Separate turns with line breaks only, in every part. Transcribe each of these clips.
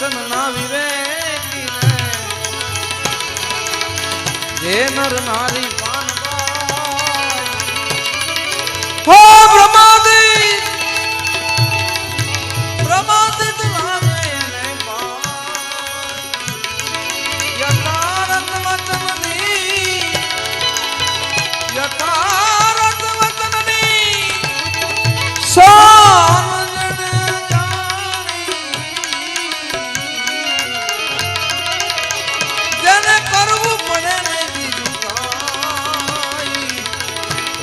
વચન ના વિવેકી જે નર નારી હો બ્રહ્માદી બ્રહ્માદી લાગે ને યથાર્થ વચનની યથાર્થ વચનની જેને કરવું પડે ને બીજું કાંઈ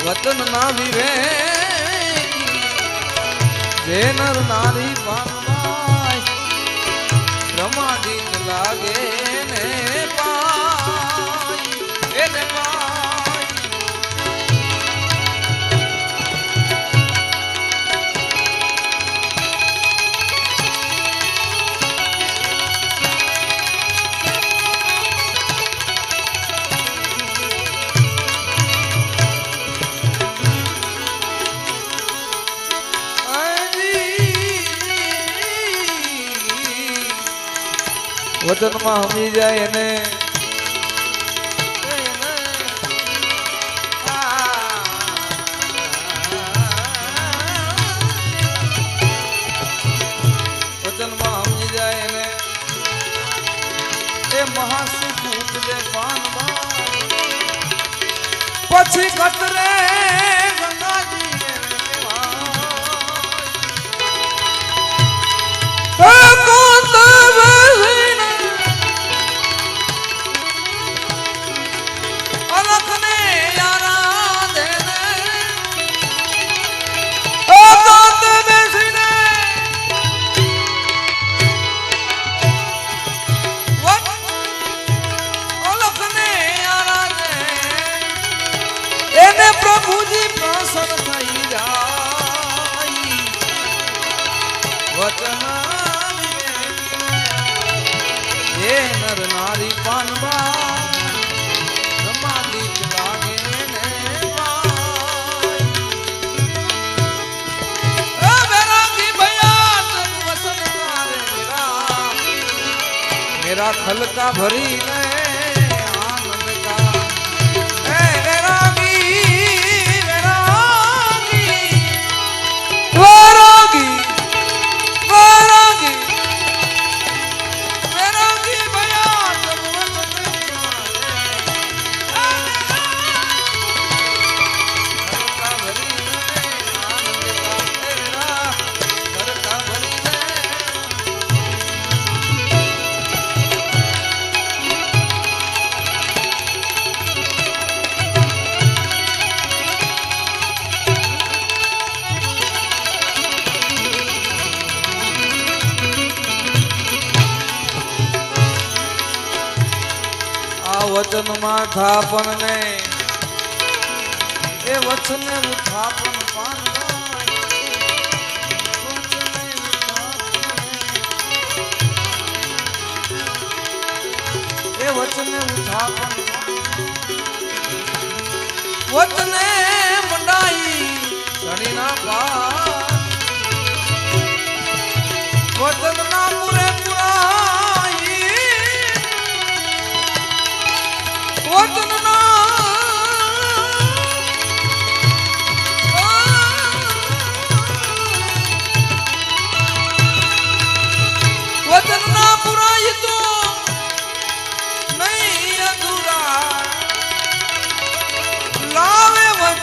વતન ના વિવેકી જે નર નારી પામવાય બ્રહ્માદિત લાગે ને પાય એને પાય વચનમાં હમી જાય એને વચનમાં હમી જાય એને એ મહાસુખ ઉપજે પાનમાં પછી કતરે ગંગાજી પ્રભુજી પ્રસન્ન થઈ જાય વચન એ નર નારી પાનવા બ્રહ્માદિત લાગે ને વૈરાગી ભયા તન વસન તારે મેરા ખલકા ભરી ને વચન માં થાપણ ને એ વચને ઉથાપન પાન એ વચને ઉથાપન વચને મંડાઈ ધણી ના પાર વચન ના પૂરે વચન ના પુરાય તો નહીં અધૂરા લાવે વચન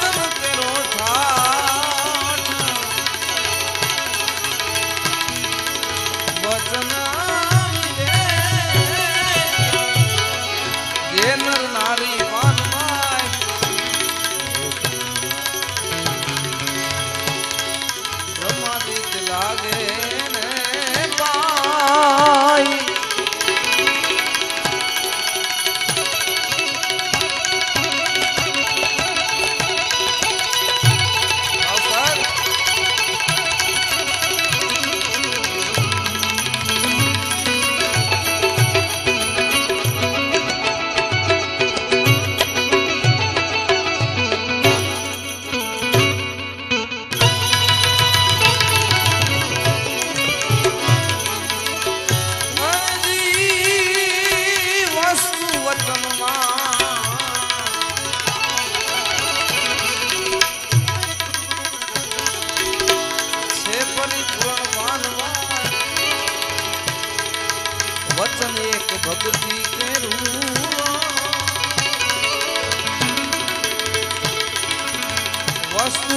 ભક્તિ કરું વસ્તુ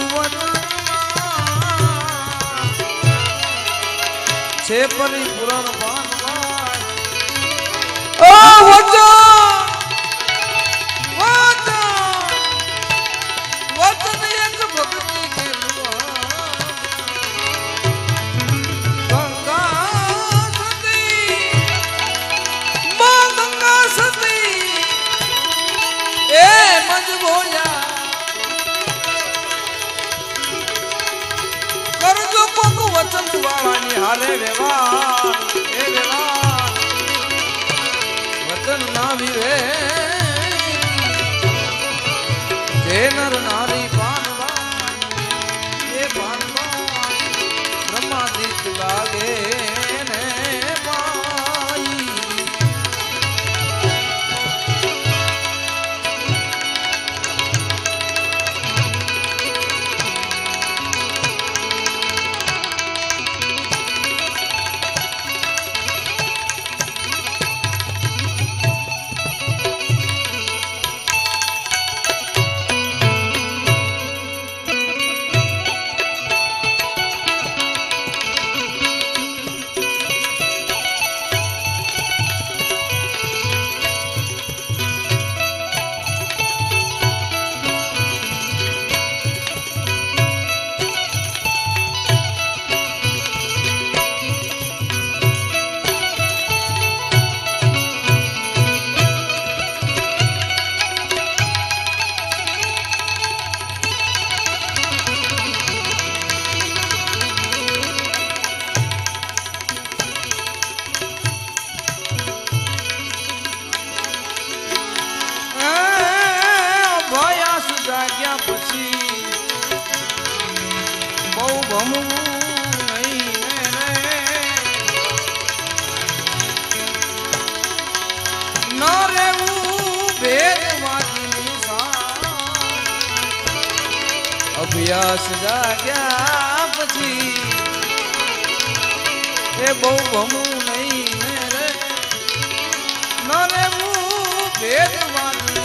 છે પરિપૂરણ પાન ઓ વચન વચન એક ભક્તિ કરું ગંગા સતી માં ગંગા સતી એ મજ બોલ્યા કરજો કોક વચન વાળાની હારે વ્યવહાર એ વ્યવહાર વચન ના વિરે જે નર નારી પાનવા એ પાનવા બ્રહ્માદિત લાગે ને પાઈ જાગ્યા પછી બહુ ભમવું નહીં ન રહેવું ભેદવાદીની અભ્યાસ જાગ્યા પછી એ બહુ ભમવું નહીં ન રહેવું ભેદવાદીની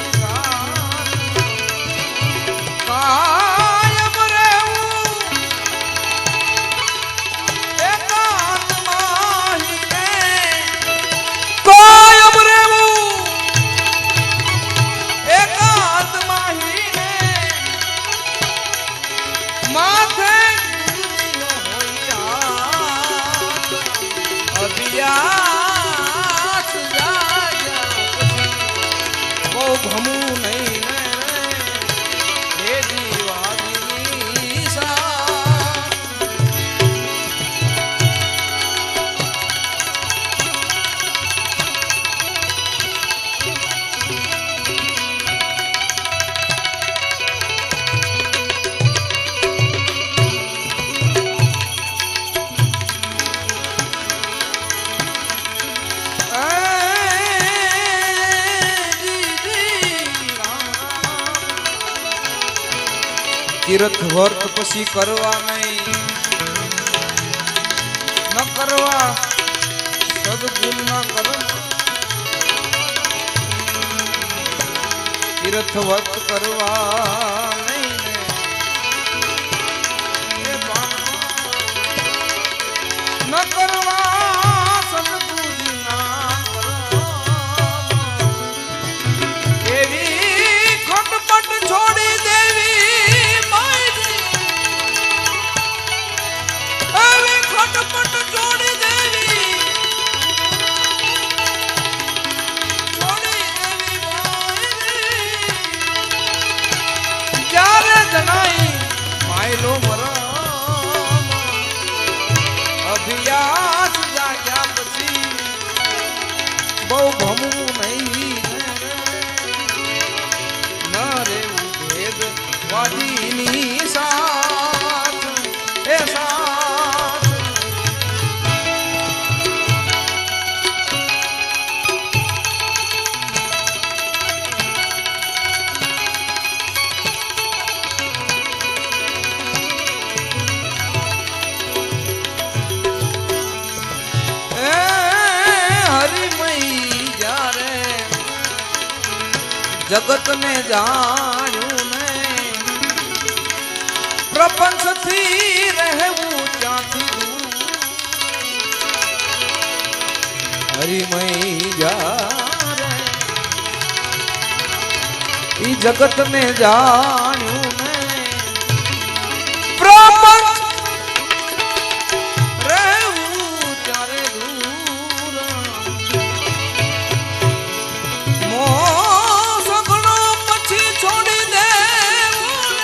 કાયમ રહેવું એકાંત માહીને કાયમ રહેવું એકાંત માહીને માથે અભ્યાસ જાગ્યા બહુ ભમું નહીં તીર્થ વર્ત પછી કરવા નહીં ન કરવા સદગુણ ના કર્મ તીર્થ વર્ત કરવા નહીં ન કરવા સદગુણ ના કર્મ એવી ખટપટ છોડી દેવી ખટપટ છોડી દેવી જ્યારે જણાઈ માયલો મરમ અભ્યાસ જાગ્યા પછી બહુ ભમવું નહીં ન રેવું ભેદ વાદીની સાથ એ સાથ જગત ને જાણ્યું ને પ્રપંચ થી રહેવું ક્યાંથી દૂર હરિમય જારે ઈ જગત ને જાણ્યું ને પ્રપંચ રહેવું ત્યારે દૂર મોહ સગળો પછી છોડી દેવું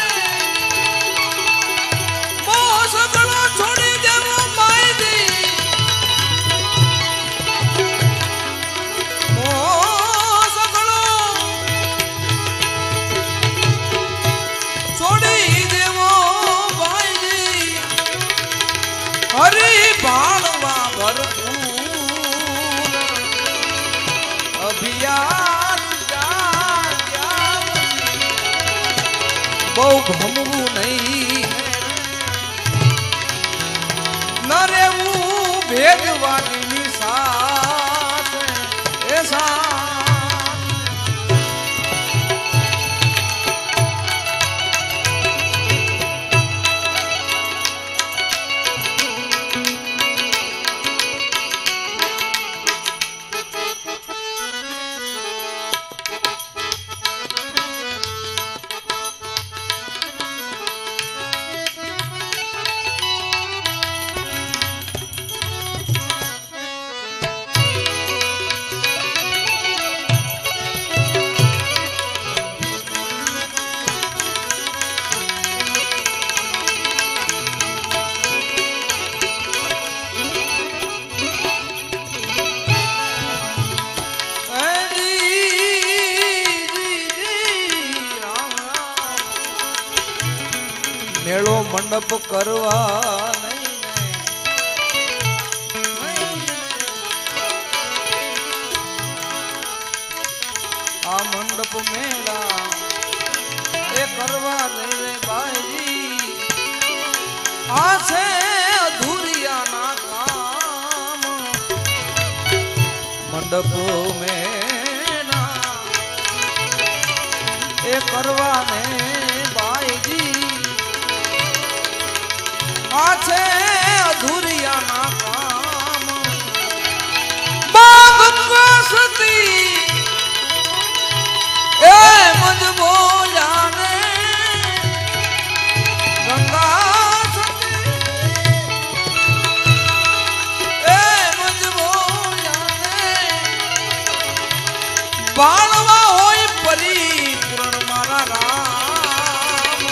મોહ સગળો છોડી દેવો માયદી મોહ સગળો છોડી દેવો માયદી હરી ભાળવા ભરપૂર અભિયાન બહુ ભમવું નહીં ન રેવું ભેદવાદીની સાથે એ મેળો મંડપ કરવા આ મંડપ મેળા એ કરવા નહીં રે ભાઈજી આ છે અધૂરિયાના કામ મંડપ મેળા એ કરવા ને ભાઈજી આ છે અધૂરિયાના કામ ગંગા સતી એ મજ બોલાને ગંગા સતી એ મજ બોલાને બાળવા હોય પરિપૂર્ણ મારા રામ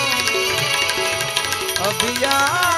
અભિયા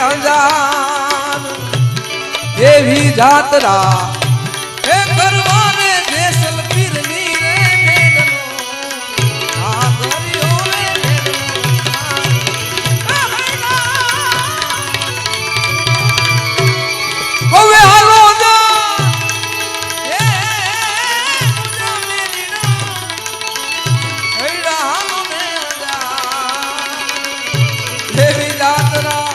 અંજાન દેવી જાત્રા એ કરવાને દેસલ પીરની રે મેડનો આ કર્યો રે હવે હાલો જા એ મુજા મેરીના હૈડા હાલો ને જા દેવી જાત્રા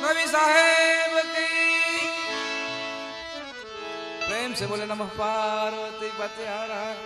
रवि साहेब की प्रेम से बोले नमः पार्वती पति हर हर